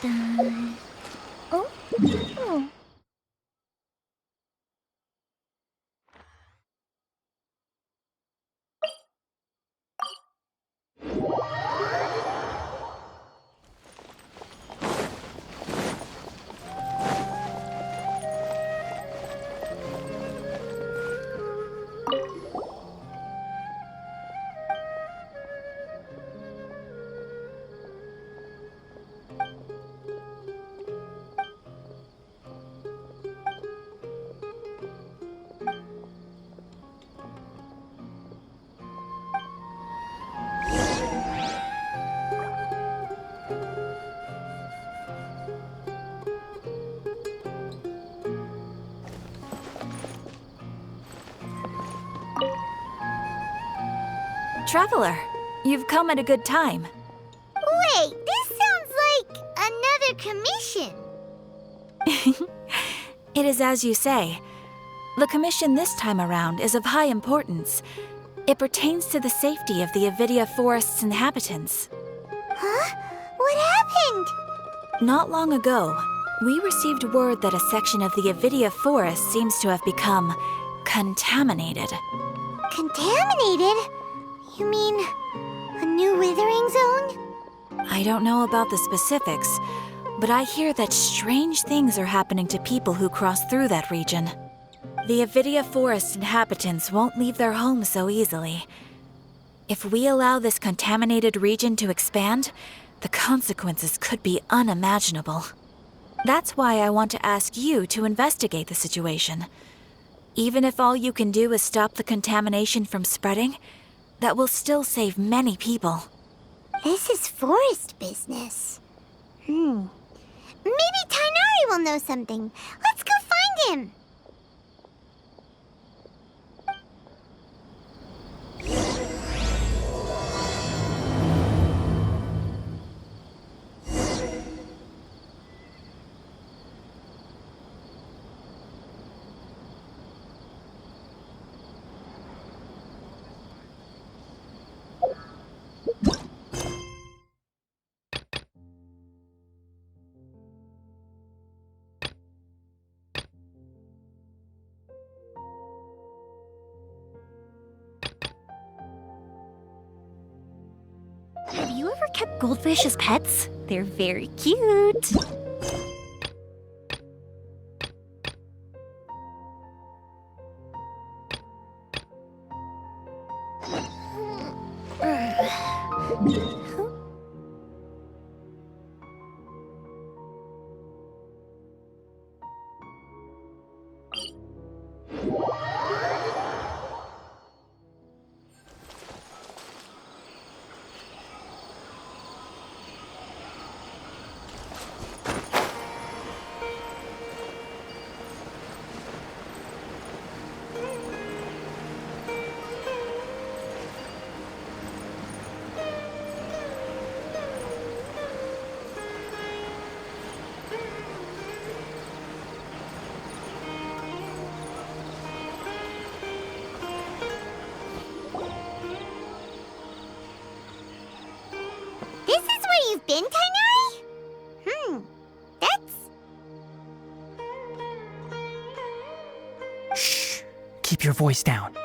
dun. Oh? Oh. Traveler, you've come at a good time. Wait, this sounds like another commission. It is as you say. The commission this time around is of high importance. It pertains to the safety of the Avidia Forest's inhabitants. Huh? What happened? Not long ago, we received word that a section of the Avidia Forest seems to have become contaminated. Contaminated? You mean a new withering zone? I don't know about the specifics, but I hear that strange things are happening to people who cross through that region. The Avidia Forest inhabitants won't leave their homes so easily. If we allow this contaminated region to expand, the consequences could be unimaginable. That's why I want to ask you to investigate the situation. Even if all you can do is stop the contamination from spreading, that will still save many people. This is forest business. Maybe Tighnary will know something. Let's go find him. Have you ever kept goldfish as pets? They're very cute. This is where you've been, Tighnary? That's... Shh! Keep your voice down.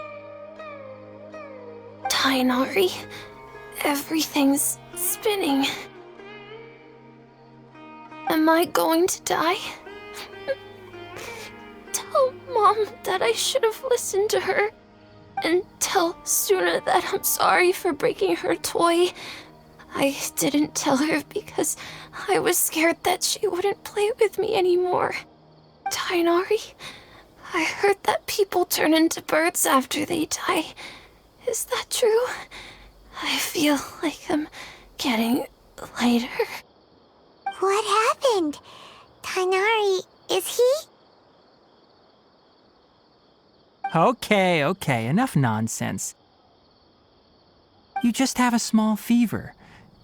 Tighnary, everything's spinning. Am I going to die? Tell Mom that I should have listened to her. And tell Suna that I'm sorry for breaking her toy. I didn't tell her because I was scared that she wouldn't play with me anymore. Tighnary, I heard that people turn into birds after they die. Is that true? I feel like I'm getting lighter. What happened? Tighnary, is he? Okay, enough nonsense. You just have a small fever.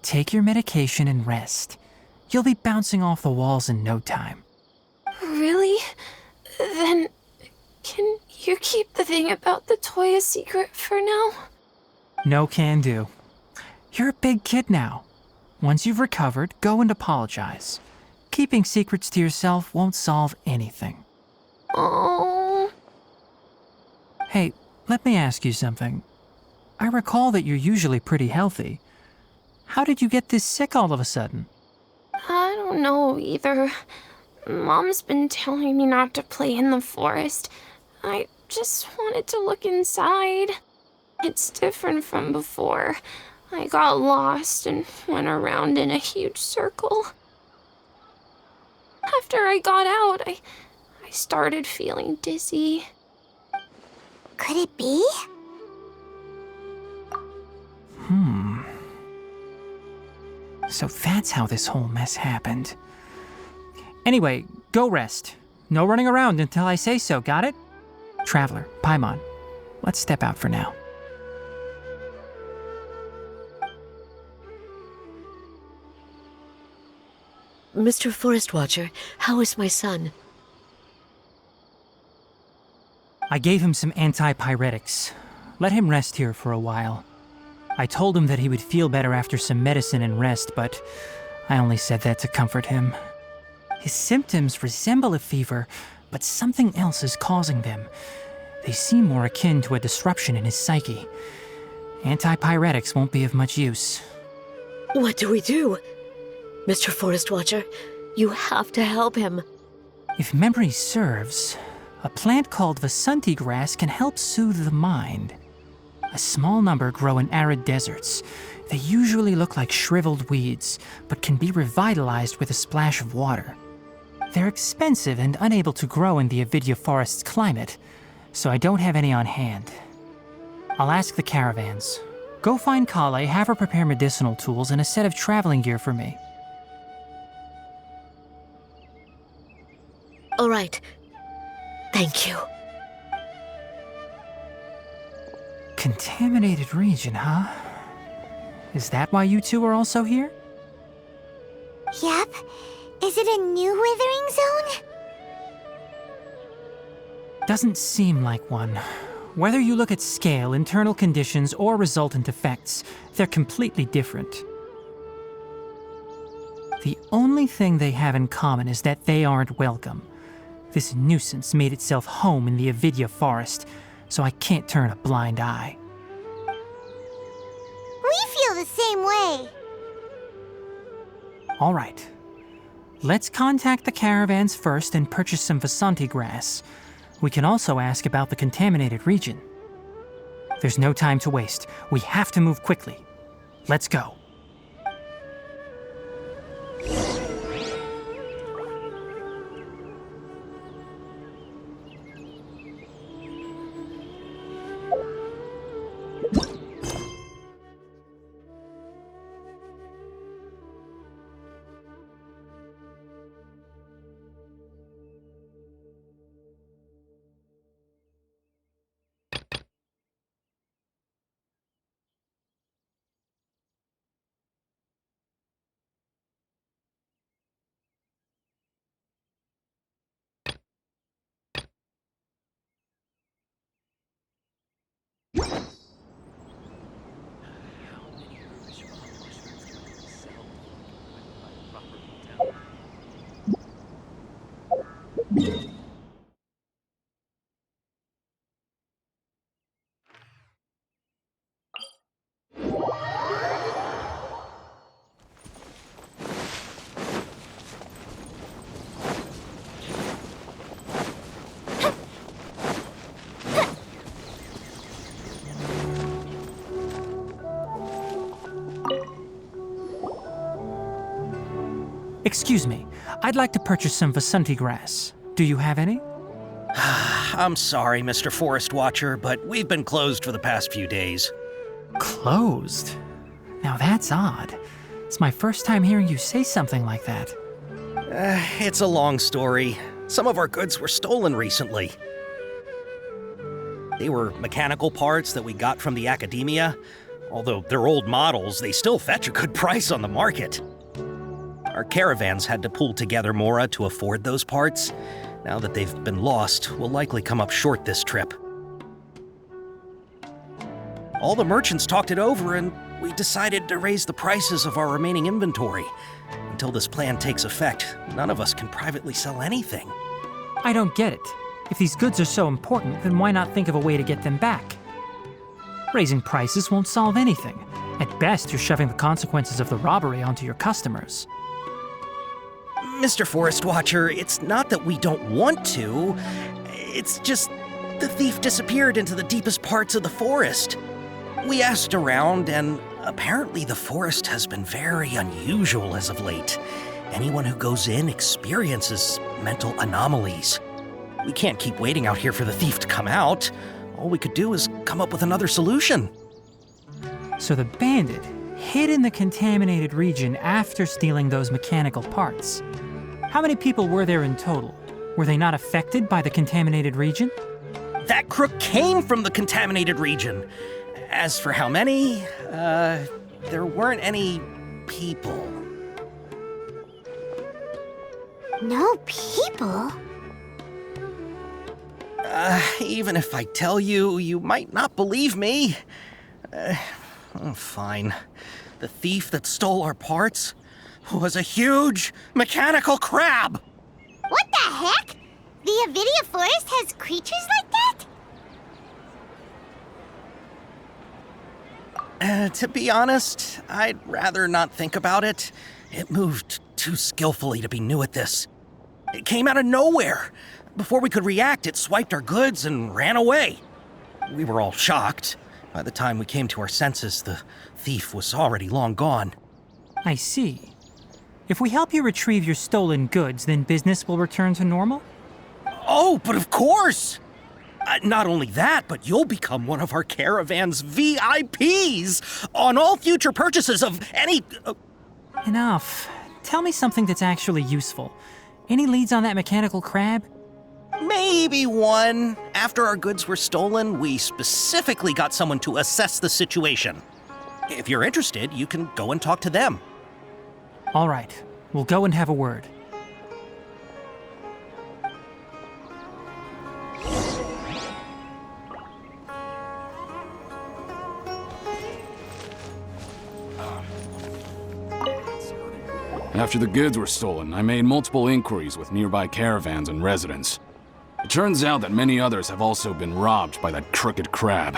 Take your medication and rest. You'll be bouncing off the walls in no time. Really? Then, can you keep the thing about the toy a secret for now? No can do. You're a big kid now. Once you've recovered, go and apologize. keeping secrets to yourself won't solve anything. Oh. Hey, let me ask you something. I recall that you're usually pretty healthy. How did you get this sick all of a sudden? I don't know either. Mom's been telling me not to play in the forest. I just wanted to look inside. It's different from before. I got lost and went around in a huge circle. After I got out, I started feeling dizzy. Could it be? So that's how this whole mess happened. Anyway, go rest. No running around until I say so, got it? Traveler, Paimon, let's step out for now. Mr. Forest Watcher, how is my son? I gave him some antipyretics. Let him rest here for a while. I told him that he would feel better after some medicine and rest, but I only said that to comfort him. His symptoms resemble a fever, but something else is causing them. They seem more akin to a disruption in his psyche. Antipyretics won't be of much use. What do we do? Mr. Forest Watcher, you have to help him. If memory serves, a plant called Vasanti grass can help soothe the mind. A small number grow in arid deserts. They usually look like shriveled weeds, but can be revitalized with a splash of water. They're expensive and unable to grow in the Avidya forest's climate, so I don't have any on hand. I'll ask the caravans. Go find Kale, have her prepare medicinal tools and a set of traveling gear for me. All right. Thank you. Contaminated region, huh? Is that why you two are also here? Yep. Is it a new withering zone? Doesn't seem like one. Whether you look at scale, internal conditions, or resultant effects, they're completely different. The only thing they have in common is that they aren't welcome. This nuisance made itself home in the Avidya forest, so I can't turn a blind eye. We feel the same way. All right. Let's contact the caravans first and purchase some Vasanti grass. We can also ask about the contaminated region. There's no time to waste. We have to move quickly. Let's go. Excuse me, I'd like to purchase some Vasanti grass. Do you have any? I'm sorry, Mr. Forest Watcher, but we've been closed for the past few days. Closed? Now that's odd. It's my first time hearing you say something like that. It's a long story. Some of our goods were stolen recently. They were mechanical parts that we got from the academia. Although they're old models, they still fetch a good price on the market. Our caravans had to pool together more to afford those parts. Now that they've been lost, we'll likely come up short this trip. All the merchants talked it over, and we decided to raise the prices of our remaining inventory. Until this plan takes effect, none of us can privately sell anything. I don't get it. If these goods are so important, then why not think of a way to get them back? Raising prices won't solve anything. At best, you're shoving the consequences of the robbery onto your customers. Mr. Forest Watcher, it's not that we don't want to. It's just the thief disappeared into the deepest parts of the forest. We asked around, and apparently the forest has been very unusual as of late. Anyone who goes in experiences mental anomalies. We can't keep waiting out here for the thief to come out. All we could do is come up with another solution. So the bandit hid in the contaminated region after stealing those mechanical parts. How many people were there in total? Were they not affected by the contaminated region? That crook came from the contaminated region. As for how many, there weren't any people. No people? Even if I tell you, you might not believe me. Fine. The thief that stole our parts was a huge mechanical crab! What the heck? The Avidia forest has creatures like that? To be honest, I'd rather not think about it. It moved too skillfully to be new at this. It came out of nowhere. Before we could react, it swiped our goods and ran away. We were all shocked. By the time we came to our senses, the thief was already long gone. I see. If we help you retrieve your stolen goods, then business will return to normal? Oh, but of course! Not only that, but you'll become one of our caravan's VIPs on all future purchases of any... Enough. Tell me something that's actually useful. Any leads on that mechanical crab? Maybe one. After our goods were stolen, we specifically got someone to assess the situation. If you're interested, you can go and talk to them. All right. We'll go and have a word. After the goods were stolen, I made multiple inquiries with nearby caravans and residents. It turns out that many others have also been robbed by that crooked crab.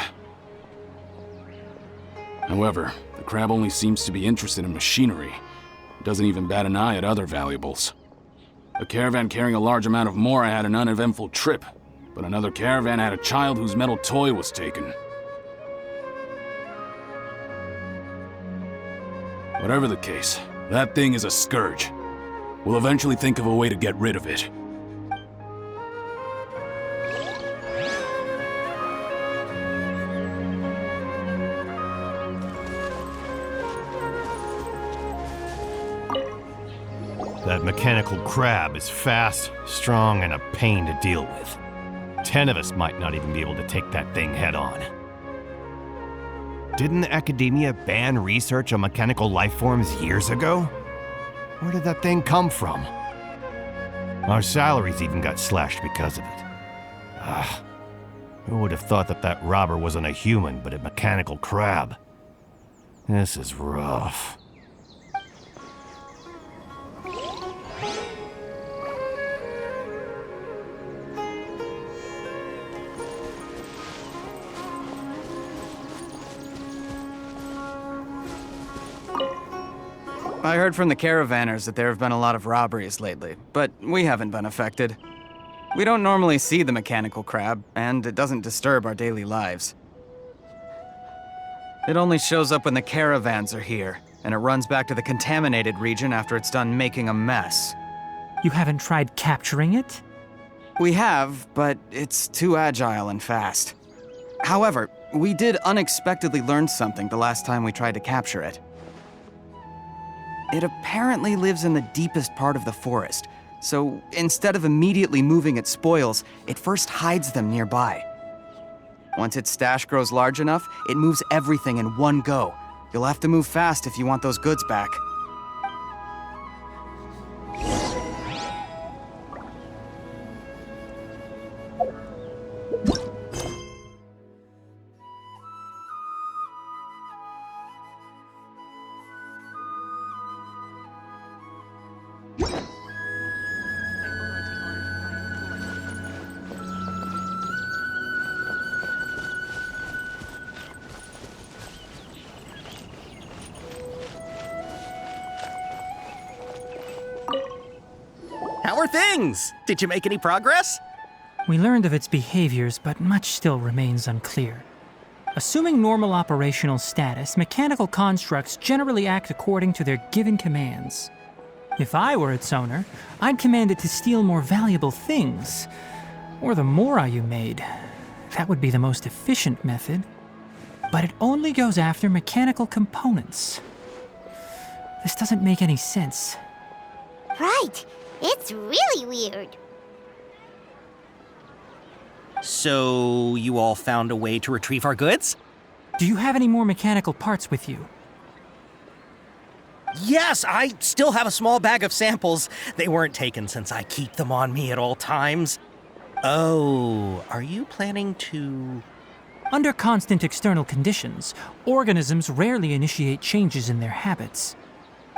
However, the crab only seems to be interested in machinery. It doesn't even bat an eye at other valuables. A caravan carrying a large amount of Mora had an uneventful trip, but another caravan had a child whose metal toy was taken. Whatever the case, that thing is a scourge. We'll eventually think of a way to get rid of it. That mechanical crab is fast, strong, and a pain to deal with. 10 of us might not even be able to take that thing head on. Didn't the academia ban research on mechanical life forms years ago? Where did that thing come from? Our salaries even got slashed because of it. Who would have thought that that robber wasn't a human, but a mechanical crab? This is rough. I heard from the caravanners that there have been a lot of robberies lately, but we haven't been affected. We don't normally see the mechanical crab, and it doesn't disturb our daily lives. It only shows up when the caravans are here, and it runs back to the contaminated region after it's done making a mess. You haven't tried capturing it? We have, but it's too agile and fast. However, we did unexpectedly learn something the last time we tried to capture it. It apparently lives in the deepest part of the forest, so instead of immediately moving its spoils, it first hides them nearby. Once its stash grows large enough, it moves everything in one go. You'll have to move fast if you want those goods back. How are things? Did you make any progress? We learned of its behaviors, but much still remains unclear. Assuming normal operational status, mechanical constructs generally act according to their given commands. If I were its owner, I'd command it to steal more valuable things. Or the Mora you made. That would be the most efficient method. But it only goes after mechanical components. This doesn't make any sense. Right. It's really weird. So, you all found a way to retrieve our goods? Do you have any more mechanical parts with you? Yes, I still have a small bag of samples. They weren't taken since I keep them on me at all times. Oh, are you planning to... Under constant external conditions, organisms rarely initiate changes in their habits.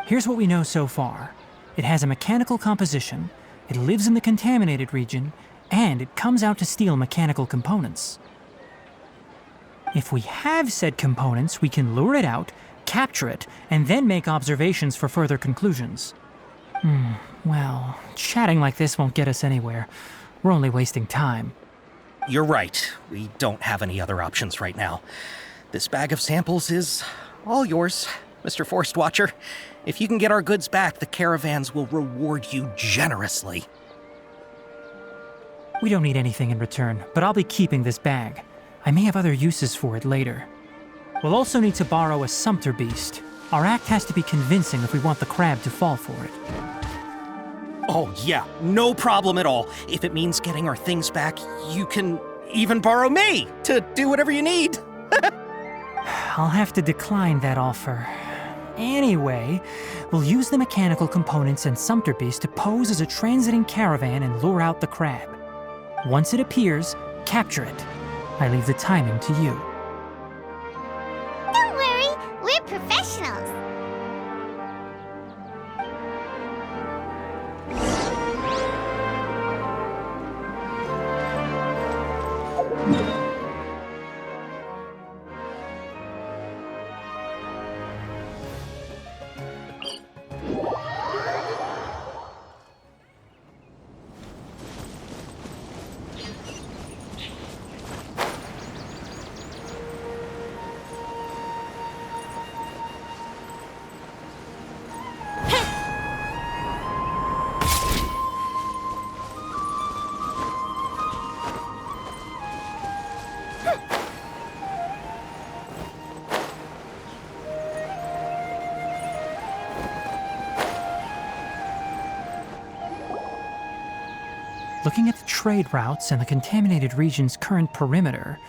Here's what we know so far. It has a mechanical composition, it lives in the contaminated region, and it comes out to steal mechanical components. If we have said components, we can lure it out, capture it, and then make observations for further conclusions. Well, chatting like this won't get us anywhere. We're only wasting time. You're right. We don't have any other options right now. This bag of samples is all yours, Mr. Forest Watcher. If you can get our goods back, the caravans will reward you generously. We don't need anything in return, but I'll be keeping this bag. I may have other uses for it later. We'll also need to borrow a sumpter beast. Our act has to be convincing if we want the crab to fall for it. Oh yeah, no problem at all. If it means getting our things back, you can even borrow me to do whatever you need. I'll have to decline that offer. Anyway, we'll use the mechanical components and sumpter beast to pose as a transiting caravan and lure out the crab. Once it appears, capture it. I leave the timing to you. Don't worry, we're professionals. Looking at the trade routes and the contaminated region's current perimeter,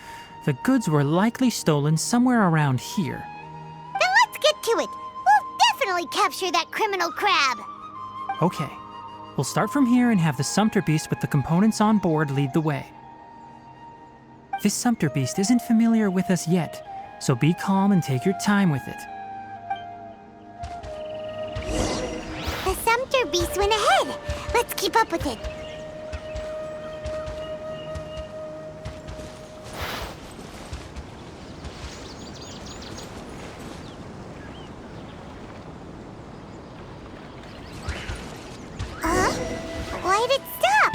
the goods were likely stolen somewhere around here. Then let's get to it. We'll definitely capture that criminal crab. Okay, we'll start from here and have the sumpter beast with the components on board lead the way. This sumpter beast isn't familiar with us yet, so be calm and take your time with it. The sumpter beast went ahead. Let's keep up with it. Why'd it stop?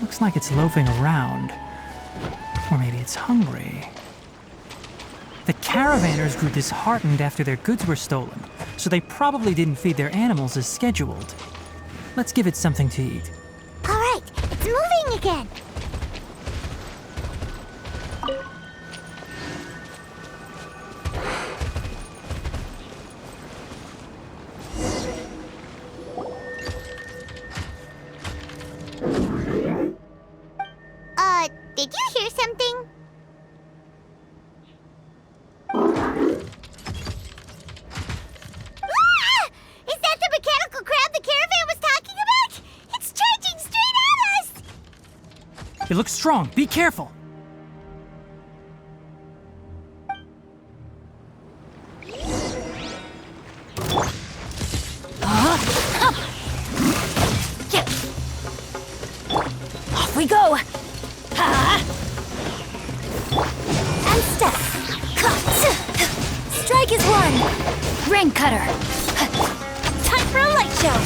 Looks like it's loafing around. Or maybe it's hungry. The caravanners grew disheartened after their goods were stolen, so they probably didn't feed their animals as scheduled. Let's give it something to eat. All right, it's moving again. Did you hear something? Ah! Is that the mechanical crab the caravan was talking about? It's charging straight at us! It looks strong. Be careful. Off we go! And step. Strike is one. Rain cutter. Time for a light show.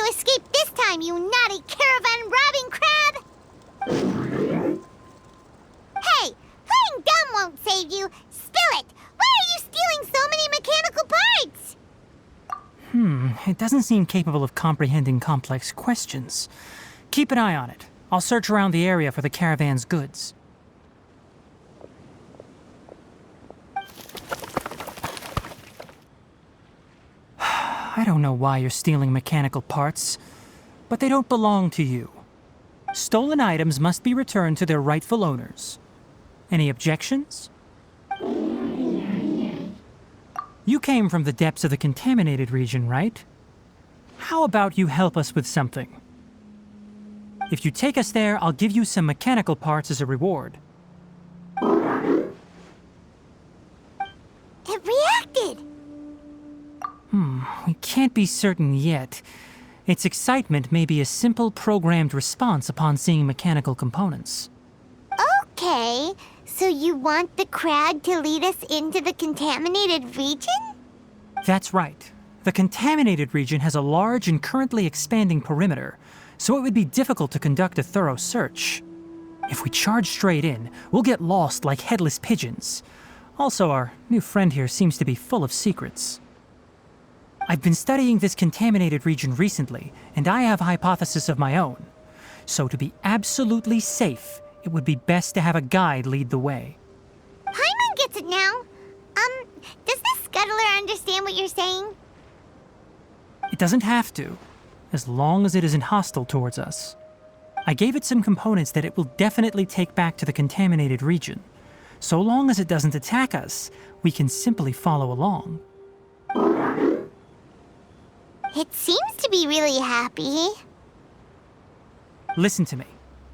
escape this time, you naughty caravan robbing crab! Hey, playing dumb won't save you. Spill it! Why are you stealing so many mechanical parts? It doesn't seem capable of comprehending complex questions. Keep an eye on it. I'll search around the area for the caravan's goods. I don't know why you're stealing mechanical parts, but they don't belong to you. Stolen items must be returned to their rightful owners. Any objections? You came from the depths of the Contaminated region, right? How about you help us with something? If you take us there, I'll give you some mechanical parts as a reward. It reacted! We can't be certain yet. Its excitement may be a simple programmed response upon seeing mechanical components. Okay, so you want the crab to lead us into the Contaminated region? That's right. The Contaminated region has a large and currently expanding perimeter, so it would be difficult to conduct a thorough search. If we charge straight in, we'll get lost like headless pigeons. Also, our new friend here seems to be full of secrets. I've been studying this Contaminated region recently, and I have a hypothesis of my own. So to be absolutely safe, it would be best to have a guide lead the way. Paimon gets it now. Does this scuttler understand what you're saying? It doesn't have to, as long as it isn't hostile towards us. I gave it some components that it will definitely take back to the Contaminated region. So long as it doesn't attack us, we can simply follow along. It seems to be really happy. Listen to me.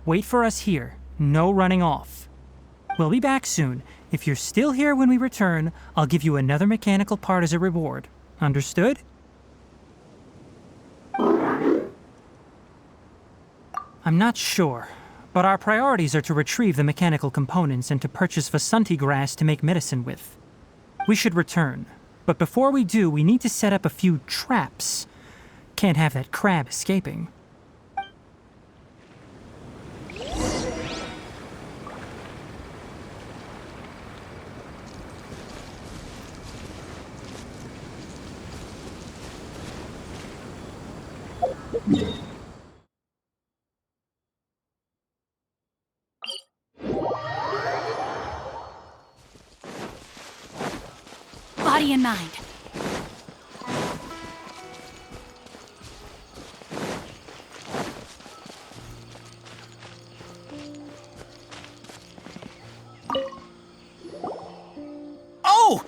Wait for us here. No running off. We'll be back soon. If you're still here when we return, I'll give you another mechanical part as a reward. Understood? I'm not sure, but our priorities are to retrieve the mechanical components and to purchase Vasanti grass to make medicine with. We should return, but before we do, we need to set up a few traps. Can't have that crab escaping. Body and mind. Oh!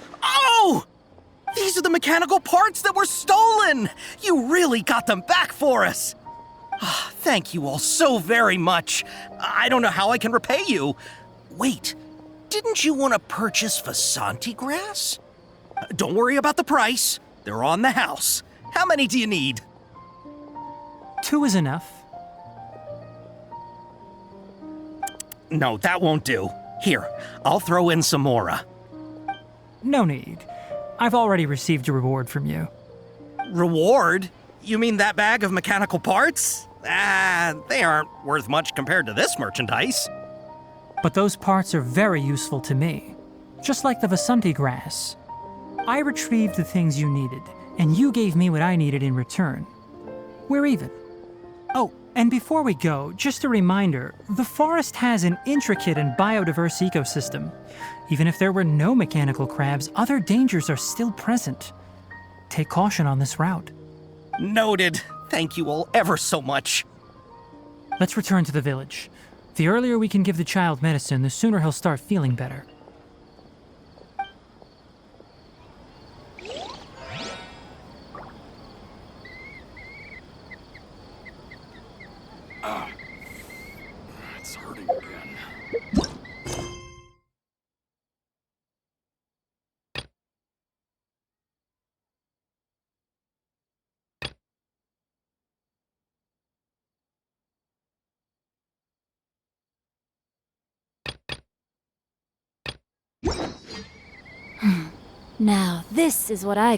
These are the mechanical parts that were stolen! You really got them back for us! Thank you all so very much. I don't know how I can repay you. Wait, didn't you want to purchase Vasanti grass? Don't worry about the price. They're on the house. How many do you need? 2 is enough. No, that won't do. Here, I'll throw in some more. No need. I've already received a reward from you. Reward? You mean that bag of mechanical parts? They aren't worth much compared to this merchandise. But those parts are very useful to me. Just like the Vasanti grass. I retrieved the things you needed, and you gave me what I needed in return. We're even. Oh, and before we go, just a reminder, the forest has an intricate and biodiverse ecosystem. Even if there were no mechanical crabs, other dangers are still present. Take caution on this route. Noted. Thank you all ever so much. Let's return to the village. The earlier we can give the child medicine, the sooner he'll start feeling better. It's hurting again. Now, this is what I